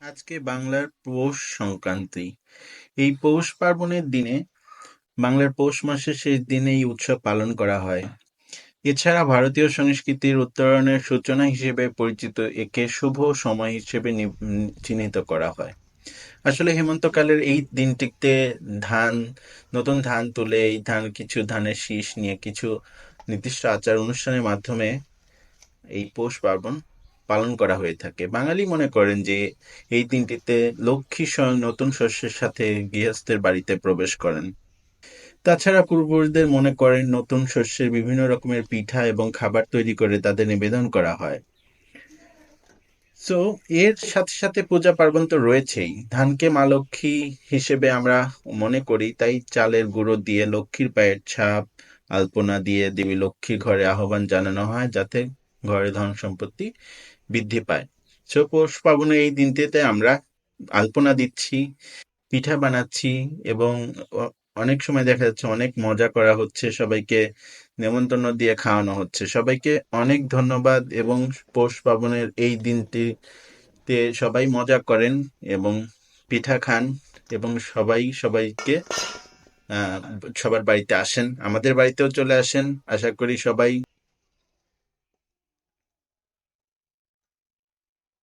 আজকে বাংলার পৌষ সংক্রান্তি। এই পৌষ পার্বণের দিনে বাংলার পৌষ মাসের শেষ দিনে এই উৎসব পালন করা হয়। এছাড়া ভারতীয় সংস্কৃতির উত্তরণের সূচনা হিসেবে পরিচিত একে শুভ সময় হিসেবে চিহ্নিত করা হয়। আসলে হেমন্তকালের এই দিনটিতে ধান নতুন ধান তুলে এই কিছু ধানের শীষ নিয়ে কিছু নির্দিষ্ট আচার অনুষ্ঠানের মাধ্যমে এই পৌষ পার্বণ পালন করা হয়ে থাকে। বাঙালি মনে করেন যে এই দিনটিতে লক্ষ্মী স্বয়ং নতুন শস্যের সাথে গৃহস্থের বাড়িতে প্রবেশ করেন। তাছাড়া পূর্বপুরুষদের মনে করেন নতুন শস্যের বিভিন্ন রকমের পিঠা এবং খাবার তৈরি করে তাদের নিবেদন করা হয়। সো এর সাথে সাথে পূজা পার্বণ তো রয়েছেই। ধানকে মা লক্ষ্মী হিসেবে আমরা মনে করি, তাই চালের গুঁড়ো দিয়ে লক্ষ্মীর পায়ের ছাপ আলপনা দিয়ে দেবী লক্ষ্মীর ঘরে আহ্বান জানানো হয়, যাতে ঘরে ধন সম্পত্তি বৃদ্ধি পায়। সো পৌষ পার্বণের এই দিনটিতে আমরা আলপনা দিচ্ছি, পিঠা বানাচ্ছি এবং অনেক সময় দেখা যাচ্ছে অনেক মজা করা হচ্ছে, সবাইকে নেমন্তন্ন দিয়ে খাওয়ানো হচ্ছে। সবাইকে অনেক ধন্যবাদ। এবং পৌষ পার্বণের এই দিনটিতে সবাই মজা করেন এবং পিঠা খান এবং সবাই সবাইকে সবার বাড়িতে আসেন, আমাদের বাড়িতেও চলে আসেন। আশা করি সবাই